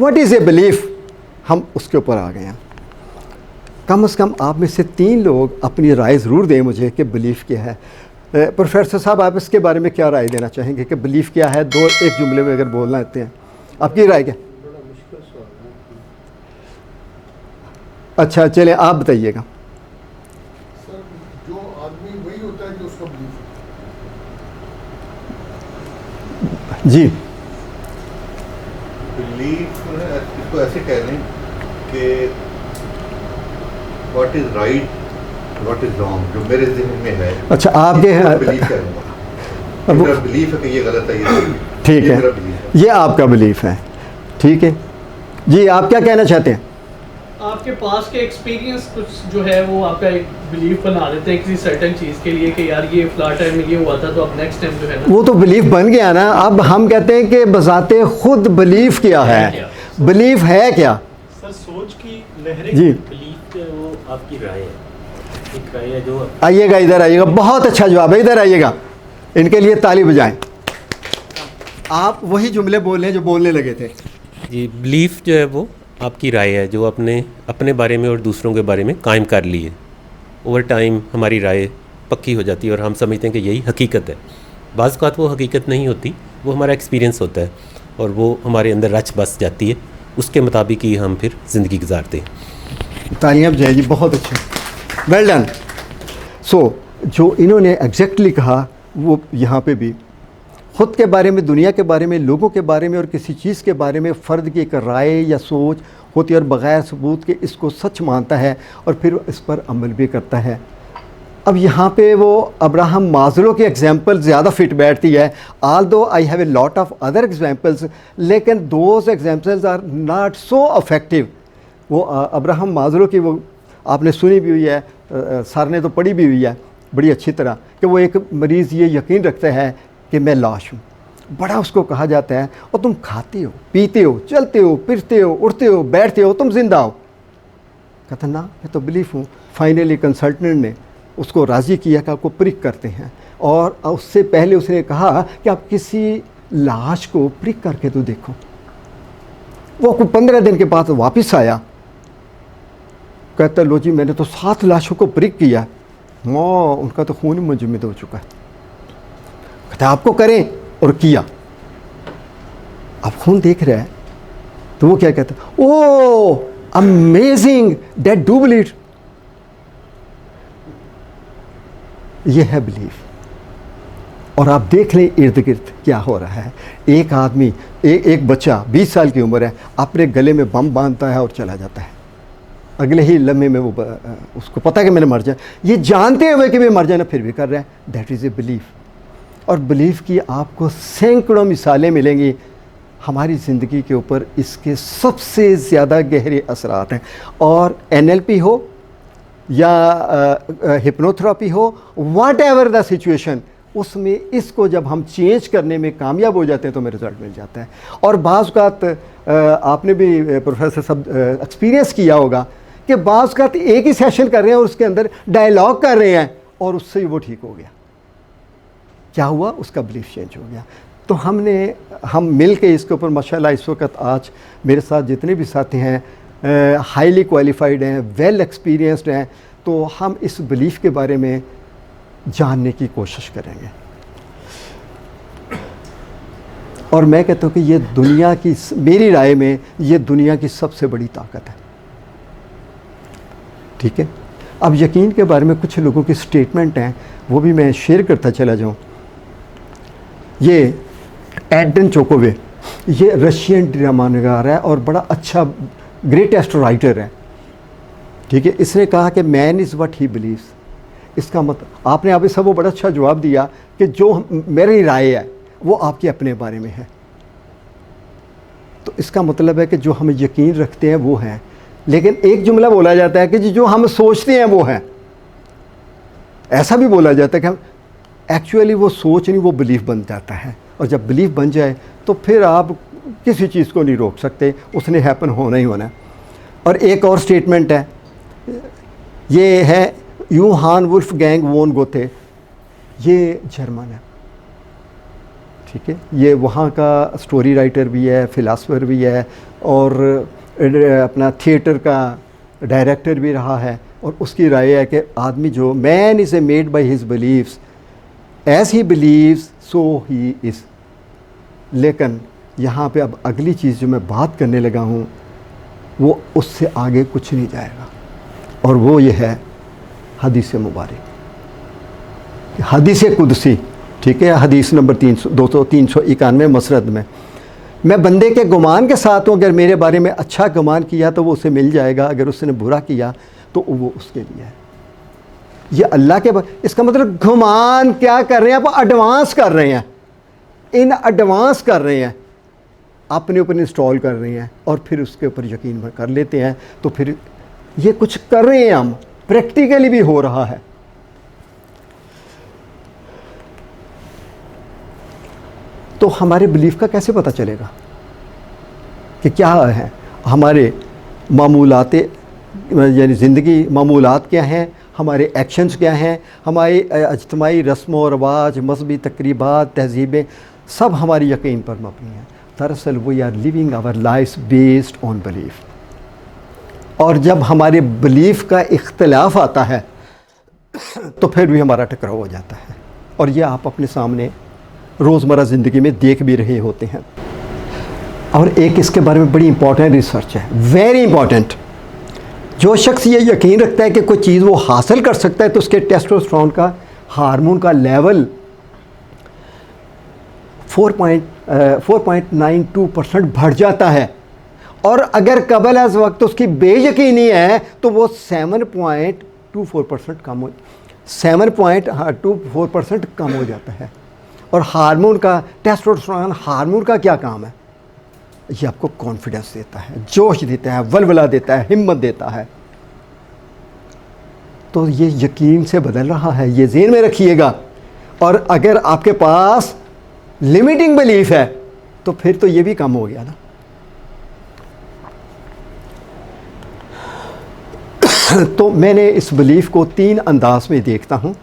What is a belief, हम उसके ऊपर आ गए हैं। कम से कम आप में से 3 लोग अपनी राय ज़रूर दें मुझे कि बिलीफ क्या है। प्रोफेसर साहब, आप इसके बारे में क्या राय देना चाहेंगे कि बिलीफ क्या है? एक जुमले में अगर बोलना चाहते हैं, आपकी राय क्या? अच्छा चलें, आप बताइएगा। सर, जो आदमी वही होता है जो उसका बिलीफ है। जी, बिलीफ इसको ऐसे कह लें कि what is right, what is wrong, जो मेरे ज़हन में है। अच्छा, आपके बिलीफ करूँगा, मेरा बिलीफ है कि ये गलत है, ये ठीक ये है, मेरा belief है। ये आपका बिलीफ है, ठीक है जी। आप क्या कहना चाहते हैं? आपके पास के एक्सपीरियंस कुछ जो है वो आपका एक बिलीफ बना देते हैं किसी सर्टेन चीज़ के लिए कि यार ये फ्लैट टाइम में ये हुआ था तो अब नेक्स्ट टाइम जो है ना वो तो बिलीफ बन गया ना। अब हम कहते हैं कि बजाते खुद बिलीफ क्या है, बिलीफ है क्या? सर, सोच की लहरें। जी। बिलीफ जो है वो आपकी राय है, एक राय है जो आइएगा, इधर आइएगा, बहुत अच्छा जवाब है, इधर आइएगा, इनके लिए ताली बजाएं। आप वही जुमले बोल रहे हैं जो बोलने लगे थे। जी, बिलीफ जो है वो आपकी राय है जो अपने बारे में और दूसरों के बारे में कायम कर ली है। ओवर टाइम हमारी राय पक्की हो जाती है और हम समझते हैं कि यही हकीकत है। बाज़ औक़ात वो हकीकत नहीं होती, वो हमारा एक्सपीरियंस होता है और वो हमारे अंदर रच बस जाती है, उसके मुताबिक ही हम फिर ज़िंदगी गुजारते हैं। तालियां जय जी, बहुत अच्छे, वेल डन। सो जो इन्होंने एग्जैक्टली कहा वो यहाँ पे भी ख़ुद के बारे में, दुनिया के बारे में, लोगों के बारे में और किसी चीज़ के बारे में फ़र्द की एक राय या सोच होती है और बग़ैर सबूत के इसको सच मानता है और फिर इस पर अमल भी करता है। अब यहाँ पे वो अब्राहम माज़लो की एग्जांपल ज़्यादा फिट बैठती है। Although I have a lot of other examples, लेकिन those examples are not so effective. वो अब्राहम माज़लो की वो आपने सुनी भी हुई है, सर ने तो पढ़ी भी हुई है बड़ी अच्छी तरह, कि वो एक मरीज़ ये यकीन रखता है कि मैं लाश हूँ। बड़ा उसको कहा जाता है और तुम खाते हो, पीते हो, चलते हो, फिरते हो, उठते हो, बैठते हो, तुम जिंदा हो। कहता ना, मैं तो बिलीफ हूँ। फाइनली कंसल्टेंट ने उसको राज़ी किया कि आपको प्रिक करते हैं, और उससे पहले उसने कहा कि आप किसी लाश को प्रिक करके तो देखो। वो 15 दिन के बाद वापस आया, कहता लो जी मैंने तो 7 लाशों को प्रिक किया, उनका तो खून मुंजमद हो चुका है। कहता आपको करें, और किया। अब खून देख रहा है तो वो क्या कहता है, ओ अमेजिंग, दैट डू बिलीव। ये है बिलीफ। और आप देख लें इर्द गिर्द क्या हो रहा है। एक आदमी, एक बच्चा 20 साल की उम्र है, अपने गले में बम बांधता है और चला जाता है। अगले ही लम्हे में वो उसको पता है कि मैंने मर जाए, ये जानते हुए कि मैं मर जाना फिर भी कर रहा है। That is a belief. और बिलीफ की आपको सैकड़ों मिसालें मिलेंगी हमारी ज़िंदगी के ऊपर। इसके सबसे ज़्यादा गहरे असरात हैं। और NLP हो या हिप्नोथेरेपी हो, व्हाट एवर द सिचुएशन, उसमें इसको जब हम चेंज करने में कामयाब हो जाते हैं तो हमें रिज़ल्ट मिल जाता है। और बाज़ औक़ात आपने भी प्रोफेसर सब एक्सपीरियंस किया होगा कि बाज़ औक़ात एक ही सेशन कर रहे हैं और उसके अंदर डायलॉग कर रहे हैं और उससे ही वो ठीक हो गया। क्या हुआ? उसका बिलीफ चेंज हो गया। तो हम मिल के इसके ऊपर माशाल्लाह इस वक्त आज मेरे साथ जितने भी साथी हैं हाईली क्वालिफाइड हैं, वेल एक्सपीरियंस्ड हैं, तो हम इस बिलीफ के बारे में जानने की कोशिश करेंगे। और मैं कहता हूँ कि ये दुनिया की, मेरी राय में ये दुनिया की सबसे बड़ी ताकत है। ठीक है, अब यकीन के बारे में कुछ लोगों की स्टेटमेंट हैं, वो भी मैं शेयर करता चला जाऊँ। ये एडन चोकोवे, ये रशियन ड्रामा नगार है और बड़ा अच्छा ग्रेटेस्ट राइटर है। ठीक है, इसने कहा कि man is what he believes. इसका मतलब आपने अभी सब वो बड़ा अच्छा जवाब दिया कि जो मेरी राय है वो आपके अपने बारे में है। तो इसका मतलब है कि जो हम यकीन रखते हैं वो है, लेकिन एक जुमला बोला जाता है कि जो हम सोचते हैं वो है। ऐसा भी बोला जाता है कि हम एक्चुअली वो सोच नहीं, वो बिलीफ बन जाता है। और जब बिलीफ बन जाए तो फिर आप किसी चीज़ को नहीं रोक सकते, उसने हैपन होना ही होना है। और एक और स्टेटमेंट है, ये है यूहान वुल्फगैंग वोन गोथे, ये जर्मन है। ठीक है, ये वहाँ का स्टोरी राइटर भी है, फ़िलासफ़र भी है, और अपना थिएटर का डायरेक्टर भी रहा है। और उसकी राय है कि आदमी जो man is a made by his believes, as he believes so he is. लेकिन यहाँ पे अब अगली चीज़ जो मैं बात करने लगा हूँ वो उससे आगे कुछ नहीं जाएगा, और वो ये है हदीस मुबारक, हदीस कुदसी। ठीक है, हदीस नंबर 391 मसरद में, मैं बंदे के गुमान के साथ हूँ, अगर मेरे बारे में अच्छा गुमान किया तो वो उसे मिल जाएगा, अगर उसने बुरा किया तो वो उसके लिए है। ये अल्लाह के इसका मतलब गुमान क्या कर रहे हैं, वो एडवांस कर रहे हैं, इन एडवांस कर रहे हैं, अपने ऊपर इंस्टॉल कर रहे हैं और फिर उसके ऊपर यकीन कर लेते हैं। तो फिर ये कुछ कर रहे हैं, हम प्रैक्टिकली भी हो रहा है। तो हमारे बिलीफ का कैसे पता चलेगा कि क्या है हमारे मामूलात, यानी ज़िंदगी मामूलात क्या हैं, हमारे एक्शंस क्या हैं, हमारे इज्तिमाई रस्म व रवाज, मजहबी तकरीबात, तहजीबें, सब हमारी यकीन पर मबनी हैं। दरअसल we are living our life based on belief. और जब हमारे बिलीफ का इख्तलाफ आता है तो फिर भी हमारा टकराव हो जाता है, और ये आप अपने सामने रोज़मर्रा ज़िंदगी में देख भी रहे होते हैं। और एक इसके बारे में बड़ी इंपॉर्टेंट रिसर्च है, वेरी इंपॉर्टेंट। जो शख्स ये यकीन रखता है कि कोई चीज़ वो हासिल कर सकता है तो उसके टेस्टोस्टेरोन का हार्मोन का लेवल 4.92% बढ़ जाता है, और अगर कबल अज़ वक्त उसकी बेयकीनी है तो वो 7.24% कम हो 7.24% कम हो जाता है। और हार्मोन का, टेस्टोस्टेरोन हार्मोन का क्या काम है? ये आपको कॉन्फिडेंस देता है, जोश देता है, वलवला देता है, हिम्मत देता है। तो ये यकीन से बदल रहा है, ये ज़हन में रखिएगा। और अगर आपके पास लिमिटिंग बिलीफ है तो फिर तो ये भी कम हो गया ना। तो मैंने इस बिलीफ को 3 अंदाज में देखता हूँ।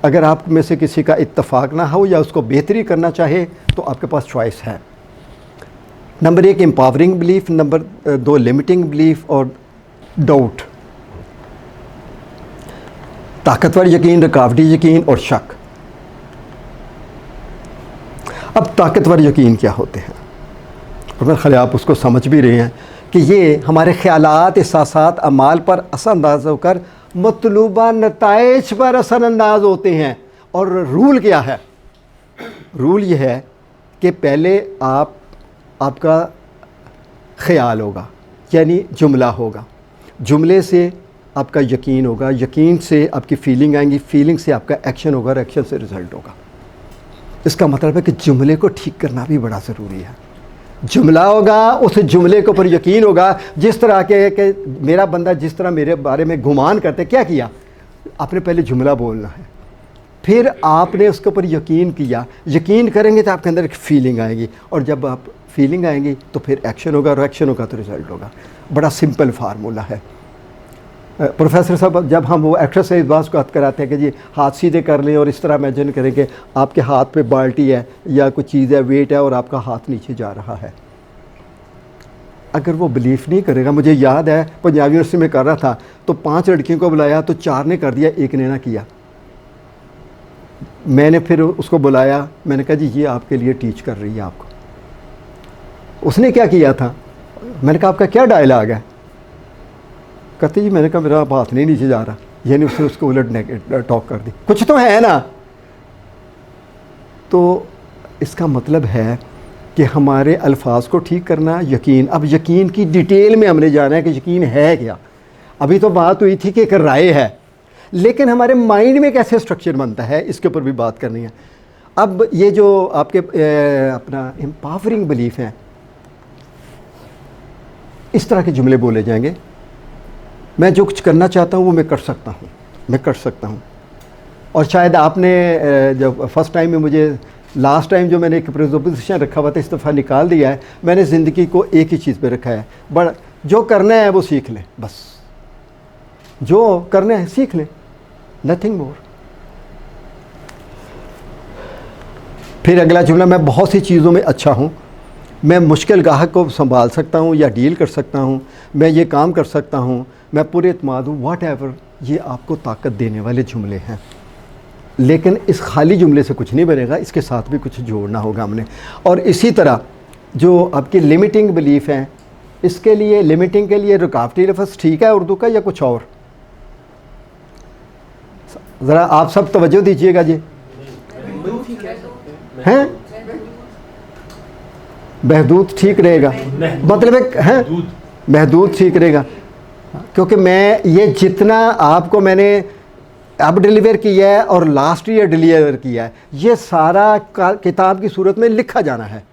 अगर आप में से किसी का इत्तफाक ना हो या उसको बेहतरी करना चाहे तो आपके पास चॉइस है। Number 1 empowering belief, number 2 limiting belief, और डाउट, ताकतवर यकीन, रुकावटी यकीन और शक। अब ताकतवर यकीन क्या होते हैं, और मेरे ख्याल आप उसको समझ भी रहे हैं कि ये हमारे ख्यालात, एहसासात, अमाल पर असरअंदाज होकर मतलूबा नताइज पर असरअंदाज होते हैं। और रूल क्या है? रूल ये है कि पहले आपका ख्याल होगा, यानी जुमला होगा, जुमले से आपका यकीन होगा, यकीन से आपकी फीलिंग आएंगी, फीलिंग से आपका एक्शन होगा, और एक्शन से रिज़ल्ट होगा। इसका मतलब है कि जुमले को ठीक करना भी बड़ा ज़रूरी है। जुमला होगा, उस जुमले के ऊपर यकीन होगा। जिस तरह के मेरा बंदा जिस तरह मेरे बारे में गुमान करते, क्या किया आपने? पहले जुमला बोलना है, फिर आपने उसके ऊपर यकीन किया। यकीन करेंगे तो आपके अंदर एक फ़ीलिंग आएगी, और जब आप फीलिंग आएंगी तो फिर एक्शन होगा, और एक्शन होगा तो रिज़ल्ट होगा। बड़ा सिंपल फार्मूला है। प्रोफेसर साहब जब हम वो एक्सरसाइज बात को कराते हैं कि जी हाथ सीधे कर लें और इस तरह इमेजिन करें कि आपके हाथ पे बाल्टी है या कोई चीज़ है, वेट है, और आपका हाथ नीचे जा रहा है। अगर वो बिलीफ नहीं करेगा, मुझे याद है पंजाब यूनिवर्सिटी में कर रहा था तो 5 लड़कियों को बुलाया तो 4 ने कर दिया, 1 ने ना किया। मैंने फिर उसको बुलाया, मैंने कहा जी ये आपके लिए टीच कर रही है आपको। उसने क्या किया था? मैंने कहा आपका क्या डायलॉग है? कहते जी मैंने कहा मेरा हाथ नहीं नीचे जा रहा, यानी उसने उसको उलट टॉक कर दी। कुछ तो है ना। तो इसका मतलब है कि हमारे अल्फाज को ठीक करना, यकीन। अब यकीन की डिटेल में हमने जाना है कि यकीन है क्या। अभी तो बात हुई थी कि एक राय है, लेकिन हमारे माइंड में कैसे स्ट्रक्चर बनता है इसके ऊपर भी बात करनी है। अब ये जो आपके अपना एम्पावरिंग बिलीफ है, इस तरह के जुमले बोले जाएंगे, मैं जो कुछ करना चाहता हूँ वो मैं कर सकता हूँ, मैं कर सकता हूँ। और शायद आपने जब फर्स्ट टाइम में मुझे, लास्ट टाइम जो मैंने एक प्रेजोपोजिशन रखा हुआ था इस दफ़ा निकाल दिया है। मैंने ज़िंदगी को एक ही चीज़ पे रखा है, बट जो करना है वो सीख लें, बस जो करना है सीख लें, नथिंग मोर। फिर अगला जुमला, मैं बहुत सी चीज़ों में अच्छा हूँ, मैं मुश्किल गाहक को संभाल सकता हूँ या डील कर सकता हूँ, मैं ये काम कर सकता हूँ, मैं पूरे एतमाद हूँ, वॉट एवर। ये आपको ताकत देने वाले जुमले हैं, लेकिन इस खाली जुमले से कुछ नहीं बनेगा, इसके साथ भी कुछ जोड़ना होगा हमने। और इसी तरह जो आपकी लिमिटिंग बिलीफ हैं, इसके लिए लिमिटिंग के लिए रुकावटी लफ्ज़ ठीक है उर्दू का या कुछ और? ज़रा आप सब तवज्जो दीजिएगा जी। हैं महदूद ठीक रहेगा, मतलब है महदूद ठीक रहेगा, क्योंकि मैं ये जितना आपको मैंने अब डिलीवर किया है और लास्ट ईयर डिलीवर किया है, ये सारा किताब की सूरत में लिखा जाना है,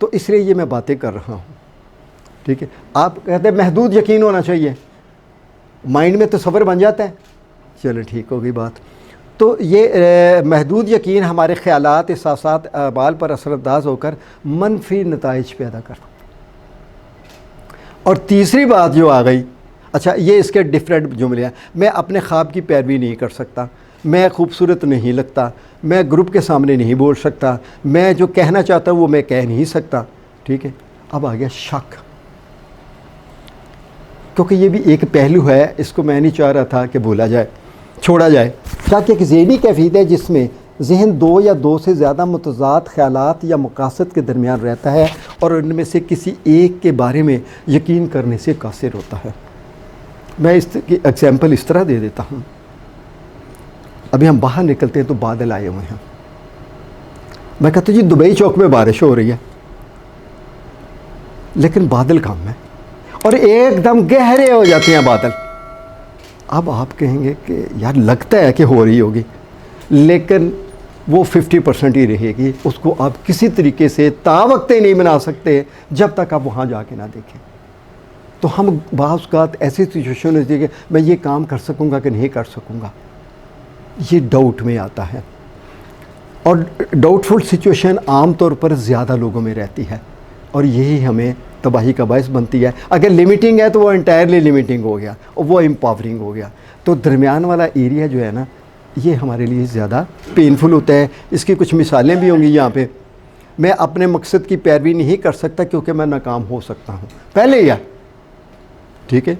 तो इसलिए ये मैं बातें कर रहा हूँ। ठीक है, आप कहते हैं महदूद यकीन होना चाहिए, माइंड में तसव्वुर बन जाता है, चलो ठीक होगी बात। तो ये महदूद यकीन हमारे ख़यालात, एहसासात, अमाल पर असरअंदाज होकर मनफी नताइज पैदा करता। और तीसरी बात जो आ गई, अच्छा ये इसके डिफरेंट जुमले हैं, मैं अपने ख्वाब की पैरवी नहीं कर सकता, मैं खूबसूरत नहीं लगता, मैं ग्रुप के सामने नहीं बोल सकता, मैं जो कहना चाहता हूँ वो मैं कह नहीं सकता। ठीक है, अब आ गया शक, क्योंकि ये भी एक पहलू है, इसको मैं नहीं चाह रहा था कि भूला जाए, छोड़ा जाए। शक एक ज़हनी कैफियत है जिसमें जहन दो या दो से ज़्यादा मुतज़ाद ख़यालात या मकासद के दरमियान रहता है और उनमें से किसी एक के बारे में यकीन करने से कासिर होता है। मैं इसकी एग्जाम्पल इस तरह दे देता हूँ, अभी हम बाहर निकलते हैं तो बादल आए हुए हैं, मैं कहता हूँ जी दुबई चौक में बारिश हो रही है, लेकिन बादल कम है और एकदम गहरे हो जाते हैं बादल। अब आप कहेंगे कि यार लगता है कि हो रही होगी, लेकिन वो 50% ही रहेगी, उसको आप किसी तरीके से तावक्त नहीं बना सकते जब तक आप वहाँ जाके ना देखें। तो हम बाज़ औक़ात ऐसी सिचुएशन होती है कि मैं ये काम कर सकूँगा कि नहीं कर सकूँगा, ये डाउट में आता है। और डाउटफुल सिचुएशन आम तौर पर ज़्यादा लोगों में रहती है और यही हमें तबाही का बायस बनती है। अगर लिमिटिंग है तो वो इंटायरली लिमिटिंग हो गया और वो एम्पावरिंग हो गया। तो दरमियान वाला एरिया जो है ना, ये हमारे लिए ज़्यादा पेनफुल होता है। इसकी कुछ मिसालें भी होंगी यहाँ पे। मैं अपने मकसद की पैरवी नहीं कर सकता क्योंकि मैं नाकाम हो सकता हूँ पहले यार। ठीक है,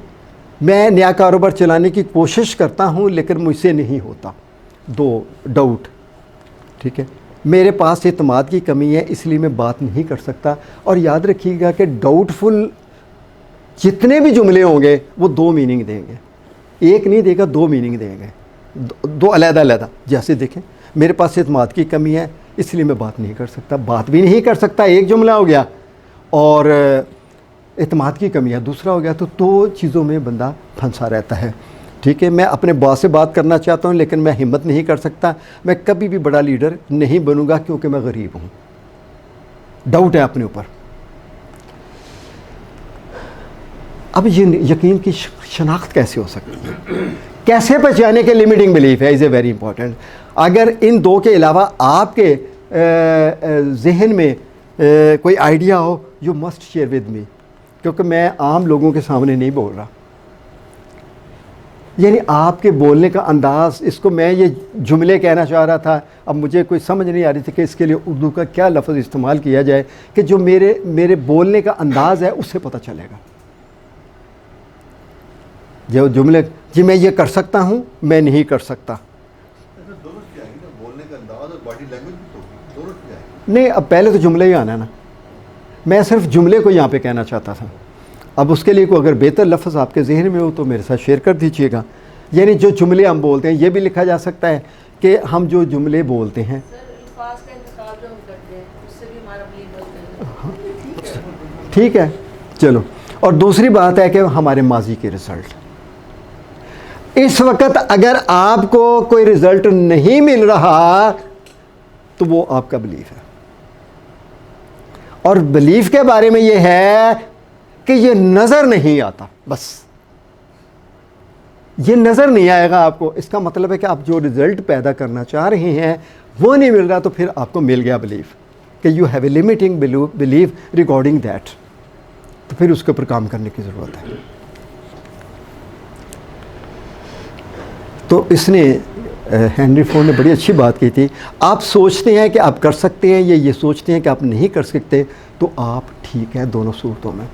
मैं नया कारोबार चलाने की कोशिश करता हूँ लेकिन मुझसे नहीं होता, दो डाउट। ठीक है, मेरे पास एतमाद की कमी है इसलिए मैं बात नहीं कर सकता। और याद रखिएगा कि डाउटफुल जितने भी जुमले होंगे वो दो मीनिंग देंगे, एक नहीं देगा, दो मीनिंग देंगे, दो अलग-अलग। जैसे देखें, मेरे पास एतमाद की कमी है इसलिए मैं बात नहीं कर सकता, बात भी नहीं कर सकता एक जुमला हो गया, और एतमाद की कमी है दूसरा हो गया। तो दो चीज़ों में बंदा फंसा रहता है। ठीक है, मैं अपने बॉस से बात करना चाहता हूँ लेकिन मैं हिम्मत नहीं कर सकता, मैं कभी भी बड़ा लीडर नहीं बनूंगा क्योंकि मैं गरीब हूँ। डाउट है अपने ऊपर। अब ये यकीन की शनाख्त कैसे हो सकती है, कैसे पहचाने के लिमिटिंग बिलीफ है, इज़ ए वेरी इंपॉर्टेंट। अगर इन दो के अलावा आपके जहन में कोई आइडिया हो, you must share with me, क्योंकि मैं आम लोगों के सामने नहीं बोल रहा। यानी आपके बोलने का अंदाज़, इसको मैं ये जुमले कहना चाह रहा था, अब मुझे कोई समझ नहीं आ रही थी कि इसके लिए उर्दू का क्या लफ्ज़ इस्तेमाल किया जाए कि जो मेरे बोलने का अंदाज़ है उससे पता चलेगा। जो जुमले, जी मैं ये कर सकता हूँ, मैं नहीं कर सकता, दोनों क्या है ना, बोलने का अंदाज और बॉडी लैंग्वेज भी तो दोनों क्या है। नहीं, अब पहले तो जुमले ही आना है ना, मैं सिर्फ जुमले को यहाँ पे कहना चाहता था। अब उसके लिए कोई अगर बेहतर लफ्ज़ आपके जहन में हो तो मेरे साथ शेयर कर दीजिएगा। यानी जो जुमले हम बोलते हैं, ये भी लिखा जा सकता है कि हम जो जुमले बोलते हैं, ठीक है चलो। और दूसरी बात है कि हमारे माजी के रिज़ल्ट, इस वक्त अगर आपको कोई रिज़ल्ट नहीं मिल रहा तो वो आपका बिलीफ है। और बिलीफ के बारे में ये है कि ये नज़र नहीं आता, बस ये नज़र नहीं आएगा आपको। इसका मतलब है कि आप जो रिज़ल्ट पैदा करना चाह रहे हैं वो नहीं मिल रहा, तो फिर आपको मिल गया बिलीफ कि you have a limiting belief regarding that, तो फिर उसके ऊपर काम करने की ज़रूरत है। तो इसने हेनरी फोर्ड ने बड़ी अच्छी बात की थी, आप सोचते हैं कि आप कर सकते हैं या ये सोचते हैं कि आप नहीं कर सकते, तो आप ठीक है दोनों सूरतों में।